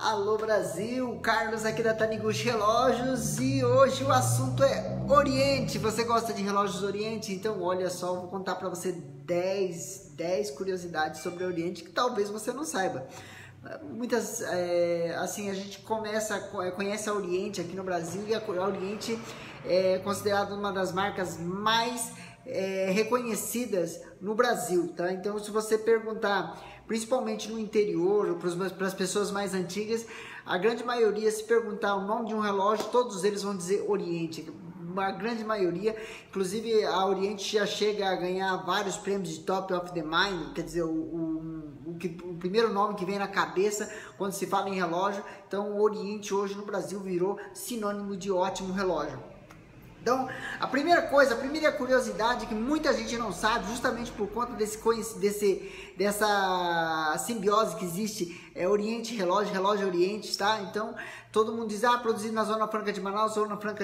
Alô Brasil, Carlos aqui da Taniguchi Relógios e hoje o assunto é Oriente. Você gosta de relógios Oriente? Então olha só, eu vou contar para você 10 curiosidades sobre o Oriente que talvez você não saiba. Muitas, assim, a gente conhece a Oriente aqui no Brasil e a Oriente é considerada uma das marcas mais reconhecidas no Brasil, tá? Então se você perguntar, principalmente no interior, para as pessoas mais antigas, a grande maioria, se perguntar o nome de um relógio, todos eles vão dizer Oriente, uma grande maioria. Inclusive a Oriente já chega a ganhar vários prêmios de Top of the Mind, quer dizer, o primeiro nome que vem na cabeça quando se fala em relógio. Então o Oriente hoje no Brasil virou sinônimo de ótimo relógio. Então, a primeira curiosidade que muita gente não sabe, justamente por conta dessa simbiose que existe, é Oriente Relógio, Relógio Oriente, tá? Então, todo mundo diz, produzido na Zona Franca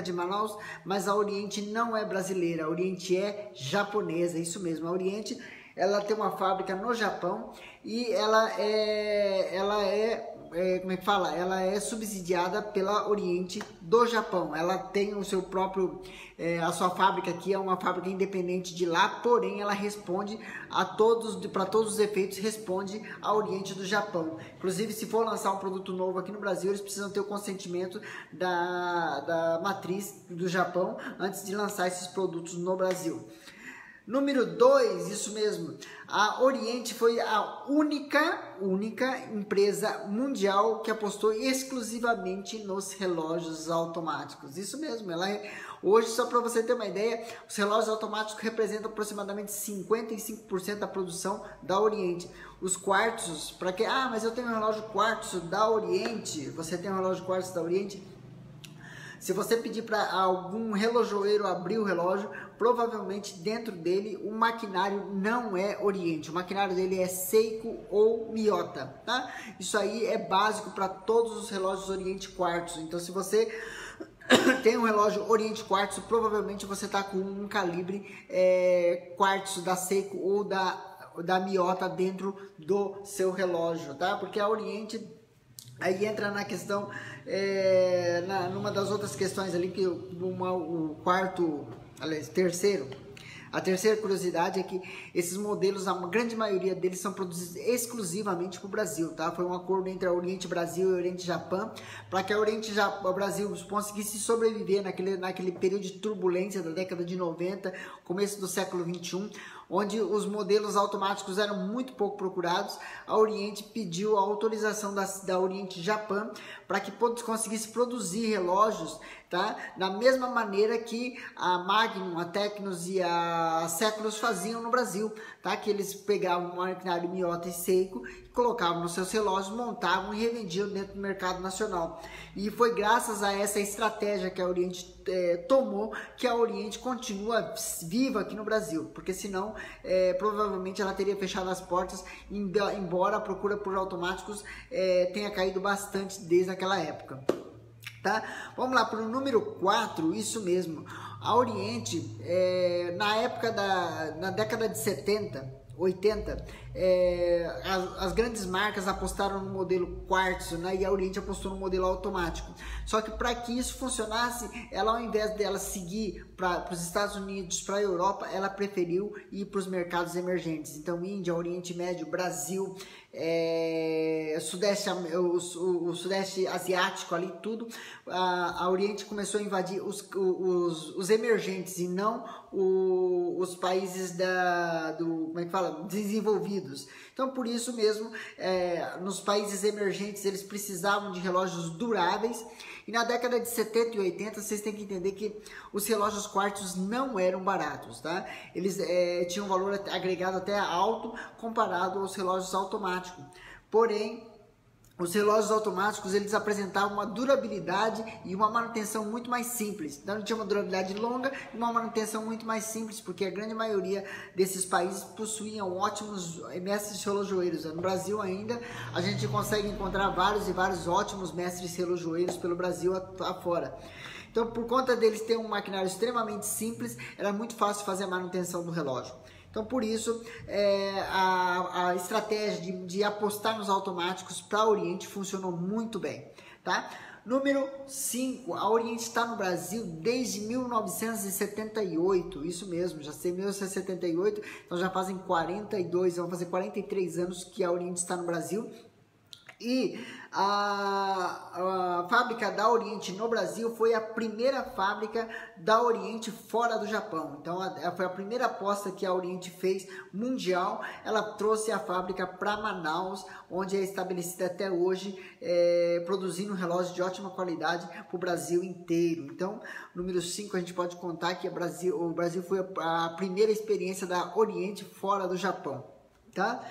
de Manaus, mas a Oriente não é brasileira, a Oriente é japonesa, isso mesmo. A Oriente, ela tem uma fábrica no Japão e ela é subsidiada pela Oriente do Japão. Ela tem o seu próprio, a sua fábrica aqui é uma fábrica independente de lá, porém ela responde para todos os efeitos, responde à Oriente do Japão. Inclusive, se for lançar um produto novo aqui no Brasil, eles precisam ter o consentimento da matriz do Japão antes de lançar esses produtos no Brasil. Número 2, isso mesmo, a Oriente foi a única empresa mundial que apostou exclusivamente nos relógios automáticos. Isso mesmo, hoje, só para você ter uma ideia, os relógios automáticos representam aproximadamente 55% da produção da Oriente. Os quartzos, para que, mas eu tenho um relógio quartzo da Oriente, você tem um relógio quartzo da Oriente? Se você pedir para algum relojoeiro abrir o relógio, provavelmente dentro dele o maquinário não é Oriente. O maquinário dele é Seiko ou Miyota, tá? Isso aí é básico para todos os relógios Oriente Quartzo. Então, se você tem um relógio Oriente Quartzo, provavelmente você está com um calibre Quartzo da Seiko ou da Miyota dentro do seu relógio, tá? Porque a Oriente aí entra na questão, numa das outras questões ali, que a terceira curiosidade é que esses modelos, a grande maioria deles são produzidos exclusivamente para o Brasil, tá? Foi um acordo entre a Oriente Brasil e a Oriente Japão, para que o Brasil conseguisse sobreviver naquele período de turbulência da década de 90, começo do século 21, onde os modelos automáticos eram muito pouco procurados. A Oriente pediu a autorização da Oriente Japão para que conseguisse produzir relógios, tá? Da mesma maneira que a Magnum, a Tecnos e a Séculos faziam no Brasil, tá? Que eles pegavam o maquinário Miyota e Seiko, colocavam nos seus relógios, montavam e revendiam dentro do mercado nacional. E foi graças a essa estratégia que a Oriente tomou que a Oriente continua viva aqui no Brasil, porque senão provavelmente ela teria fechado as portas, embora a procura por automáticos tenha caído bastante desde aquela época. Tá? Vamos lá para o número 4, isso mesmo. A Oriente, na década de 70, 80, as grandes marcas apostaram no modelo quartzo, né? E a Oriente apostou no modelo automático. Só que para que isso funcionasse, ela, ao invés dela seguir para os Estados Unidos, para a Europa, ela preferiu ir para os mercados emergentes. Então, Índia, Oriente Médio, Brasil, o Sudeste Asiático ali, tudo, a Oriente começou a invadir os emergentes e não os países desenvolvidos. Então, por isso mesmo, nos países emergentes eles precisavam de relógios duráveis. E na década de 70 e 80, vocês têm que entender que os relógios quartzos não eram baratos, tá? Eles tinham um valor agregado até alto comparado aos relógios automáticos. Porém, os relógios automáticos, eles apresentavam uma durabilidade e uma manutenção muito mais simples. Então, tinha uma durabilidade longa e uma manutenção muito mais simples, porque a grande maioria desses países possuíam ótimos mestres relojoeiros. No Brasil ainda, a gente consegue encontrar vários e vários ótimos mestres relojoeiros pelo Brasil afora. Então, por conta deles ter um maquinário extremamente simples, era muito fácil fazer a manutenção do relógio. Então, Então, por isso, a estratégia de apostar nos automáticos para o Oriente funcionou muito bem, tá? Número 5, a Oriente está no Brasil desde 1978, isso mesmo, já sei 1978, então já fazem 42, vão fazer 43 anos que a Oriente está no Brasil. E a fábrica da Oriente no Brasil foi a primeira fábrica da Oriente fora do Japão. Então foi a primeira aposta que a Oriente fez mundial. Ela trouxe a fábrica para Manaus, onde é estabelecida até hoje, produzindo relógios de ótima qualidade para o Brasil inteiro. Então, número 5, a gente pode contar que o Brasil foi a primeira experiência da Oriente fora do Japão, tá?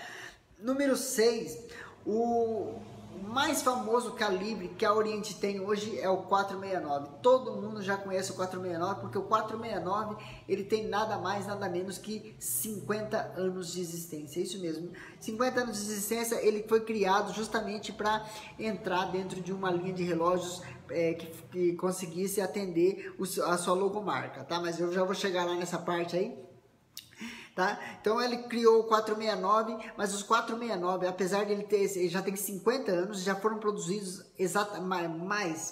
Número 6, o mais famoso calibre que a Oriente tem hoje é o 469. Todo mundo já conhece o 469 porque o 469 ele tem nada mais, nada menos que 50 anos de existência. É isso mesmo, 50 anos de existência. Ele foi criado justamente para entrar dentro de uma linha de relógios que conseguisse atender a sua logomarca, tá? Mas eu já vou chegar lá nessa parte aí. Tá? Então ele criou o 469, mas os 469, apesar de ele já tem 50 anos, já foram produzidos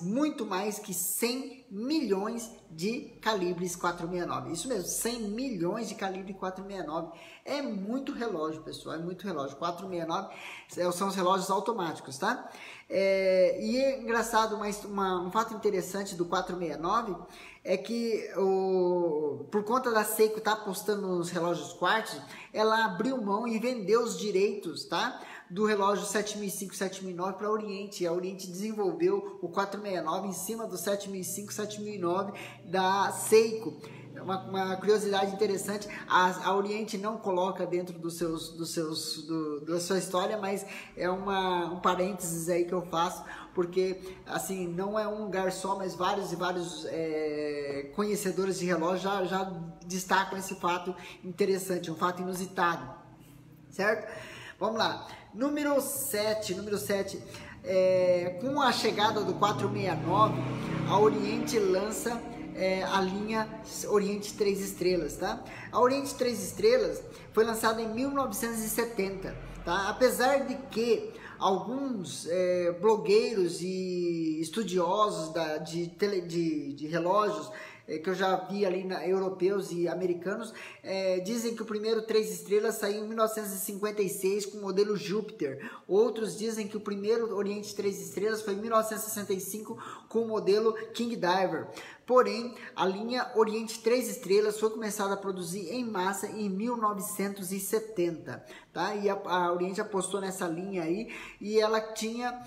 muito mais que 100 milhões de calibres 469. Isso mesmo, 100 milhões de calibre 469. É muito relógio, pessoal, é muito relógio. 469 são os relógios automáticos, tá? E é engraçado, um fato interessante do 469 é que por conta da Seiko estar apostando nos relógios quartzo, ela abriu mão e vendeu os direitos, tá, do relógio 7005, 7009 para a Oriente. A Oriente desenvolveu o 469 em cima do 7005, 7009 da Seiko. Uma curiosidade interessante, a Oriente não coloca dentro da sua história, mas é um parênteses aí que eu faço, porque assim, não é um lugar só, mas vários e vários conhecedores de relógio já destacam esse fato interessante, um fato inusitado, certo? Vamos lá, número 7, com a chegada do 469, a Oriente lança a linha Oriente 3 Estrelas, tá? A Oriente 3 Estrelas foi lançada em 1970, tá? Apesar de que alguns blogueiros e estudiosos de relógios que eu já vi ali europeus e americanos, dizem que o primeiro 3 estrelas saiu em 1956 com o modelo Júpiter. Outros dizem que o primeiro Oriente 3 estrelas foi em 1965 com o modelo King Diver. Porém, a linha Oriente 3 estrelas foi começada a produzir em massa em 1970, tá? E a Oriente apostou nessa linha aí, e ela tinha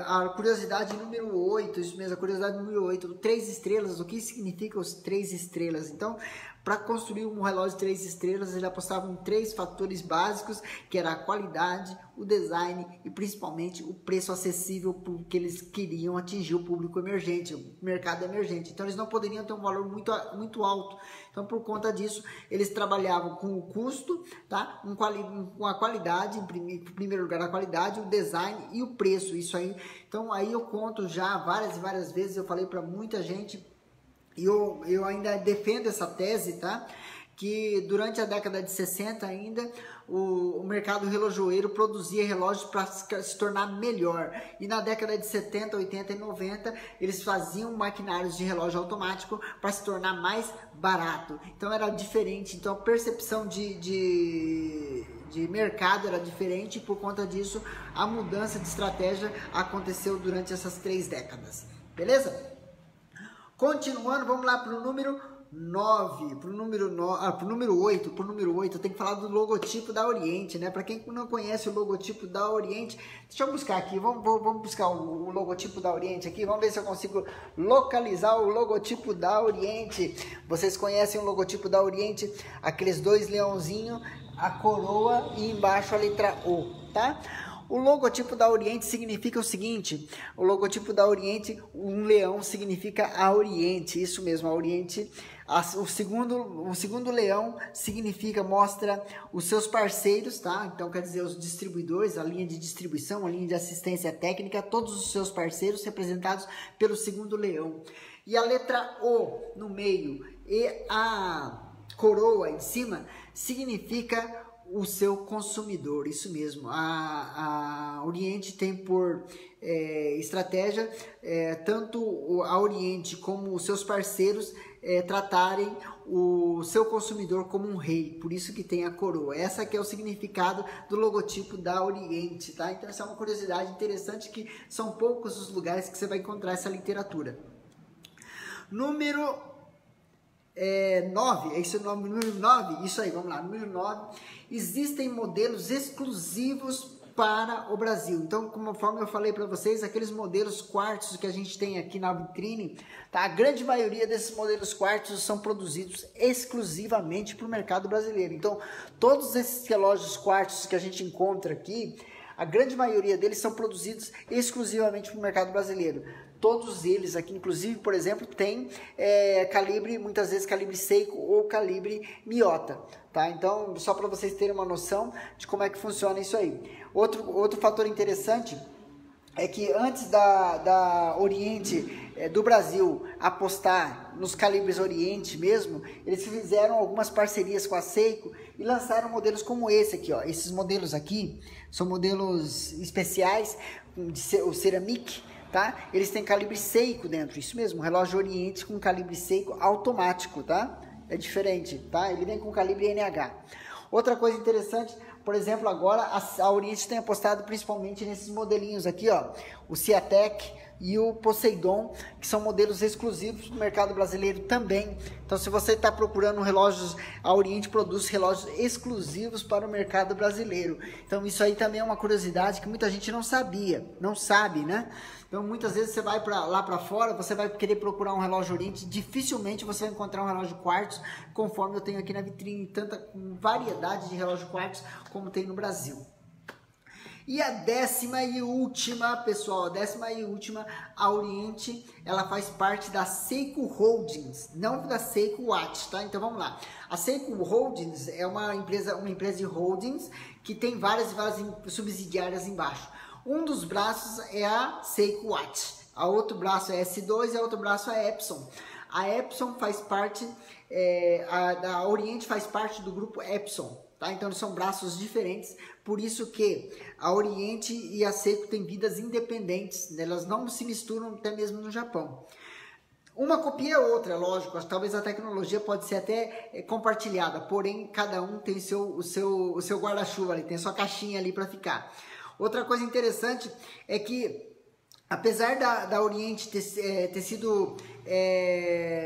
a curiosidade número 8, isso mesmo, a curiosidade número 8, 3 estrelas. O que significa os 3 estrelas? Então, para construir um relógio de 3 estrelas, ele apostava em 3 fatores básicos, que era a qualidade, o design e principalmente o preço acessível, porque eles queriam atingir o público emergente, o mercado emergente. Então eles não poderiam ter um valor muito alto. Então, por conta disso, eles trabalhavam com o custo, tá? Com a qualidade, em primeiro lugar a qualidade, o design e o preço. Isso aí. Então aí eu conto já várias e várias vezes, eu falei para muita gente, e eu ainda defendo essa tese, tá? Que durante a década de 60 ainda, o mercado relojoeiro produzia relógios para se tornar melhor. E na década de 70, 80 e 90, eles faziam maquinários de relógio automático para se tornar mais barato. Então era diferente, então a percepção de mercado era diferente, e por conta disso a mudança de estratégia aconteceu durante essas 3 décadas. Beleza? Continuando, vamos lá para o número 9, para o número 8, eu tenho que falar do logotipo da Oriente, né? Para quem não conhece o logotipo da Oriente, deixa eu buscar aqui, vamos buscar o logotipo da Oriente aqui, vamos ver se eu consigo localizar o logotipo da Oriente. Vocês conhecem o logotipo da Oriente? Aqueles 2 leãozinhos, a coroa e embaixo a letra O, tá? O logotipo da Oriente significa o seguinte, o logotipo da Oriente, um leão significa a Oriente, isso mesmo, a Oriente. O segundo leão mostra os seus parceiros, tá? Então quer dizer os distribuidores, a linha de distribuição, a linha de assistência técnica, todos os seus parceiros representados pelo segundo leão. E a letra O no meio e a coroa em cima significa o seu consumidor, isso mesmo. A Oriente tem por estratégia tanto a Oriente como os seus parceiros tratarem o seu consumidor como um rei, por isso que tem a coroa. Essa que é o significado do logotipo da Oriente, tá? Então essa é uma curiosidade interessante, que são poucos os lugares que você vai encontrar essa literatura. Número 9, é esse o nome, número 9, isso aí, vamos lá, número 9, existem modelos exclusivos para o Brasil. Então, conforme eu falei para vocês, aqueles modelos quartzos que a gente tem aqui na vitrine, tá? A grande maioria desses modelos quartzos são produzidos exclusivamente para o mercado brasileiro. Então, todos esses relógios quartzos que a gente encontra aqui, a grande maioria deles são produzidos exclusivamente para o mercado brasileiro. Todos eles aqui, inclusive, por exemplo, tem calibre, muitas vezes calibre Seiko ou calibre Miyota, tá? Então, só para vocês terem uma noção de como é que funciona isso aí. Outro fator interessante é que antes da Oriente, do Brasil, apostar nos calibres Oriente mesmo, eles fizeram algumas parcerias com a Seiko e lançaram modelos como esse aqui, ó. Esses modelos aqui são modelos especiais, o Ceramic, tá? Eles têm calibre Seiko dentro, isso mesmo, relógio Oriente com calibre Seiko automático, tá? É diferente, tá? Ele vem com calibre NH. Outra coisa interessante, por exemplo, agora a Oriente tem apostado principalmente nesses modelinhos aqui, ó, o Ciatec e o Poseidon, que são modelos exclusivos do mercado brasileiro também. Então, se você está procurando relógios, a Oriente produz relógios exclusivos para o mercado brasileiro. Então, isso aí também é uma curiosidade que muita gente não sabe, né? Então, muitas vezes você vai lá para fora, você vai querer procurar um relógio Oriente, dificilmente você vai encontrar um relógio quartzo, conforme eu tenho aqui na vitrine, tanta variedade de relógio quartzo como tem no Brasil. E a 10ª e última, pessoal, a Oriente, ela faz parte da Seiko Holdings, não da Seiko Watch, tá? Então vamos lá. A Seiko Holdings é uma empresa de holdings que tem várias subsidiárias embaixo. Um dos braços é a Seiko Watch, a outro braço é a S2 e a outro braço é a Epson. A Epson faz parte, a Oriente faz parte do grupo Epson. Tá? Então eles são braços diferentes, por isso que a Oriente e a Seiko têm vidas independentes, né? Elas não se misturam até mesmo no Japão. Uma copia a outra, lógico, talvez a tecnologia pode ser até compartilhada, porém cada um tem o seu guarda-chuva ali, tem a sua caixinha ali para ficar. Outra coisa interessante é que, apesar da Oriente ter sido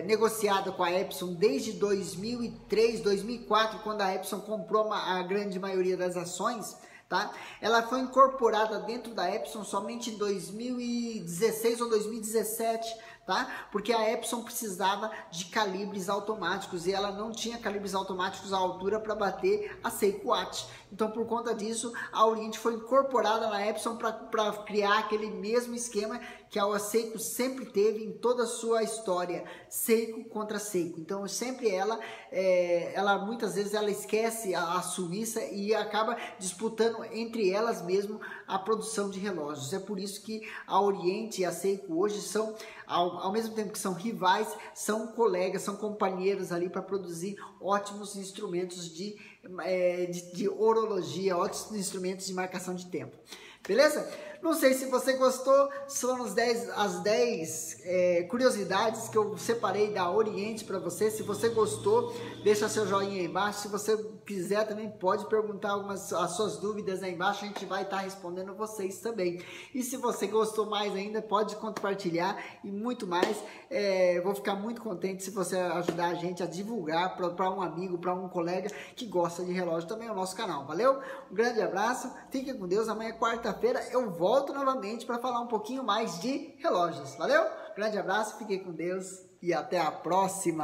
negociada com a Epson desde 2003, 2004, quando a Epson comprou a grande maioria das ações, tá? Ela foi incorporada dentro da Epson somente em 2016 ou 2017, tá? Porque a Epson precisava de calibres automáticos e ela não tinha calibres automáticos à altura para bater a Seiko Watch. Então, por conta disso, a Oriente foi incorporada na Epson para criar aquele mesmo esquema que a Seiko sempre teve em toda a sua história, Seiko contra Seiko. Então, sempre ela muitas vezes ela esquece a Suíça e acaba disputando entre elas mesmo a produção de relógios. É por isso que a Oriente e a Seiko hoje são, ao mesmo tempo que são rivais, são colegas, são companheiros ali para produzir ótimos instrumentos de horologia, ótimos instrumentos de marcação de tempo. Beleza? Não sei se você gostou, são as 10 curiosidades que eu separei da Oriente para você. Se você gostou, deixa seu joinha aí embaixo. Se você quiser também pode perguntar as suas dúvidas aí embaixo, a gente vai estar respondendo vocês também. E se você gostou mais ainda, pode compartilhar e muito mais. Vou ficar muito contente se você ajudar a gente a divulgar para um amigo, para um colega que gosta de relógio também o nosso canal. Valeu? Um grande abraço, fiquem com Deus. Amanhã, quarta-feira, eu volto novamente para falar um pouquinho mais de relógios. Valeu? Grande abraço, fiquem com Deus e até a próxima.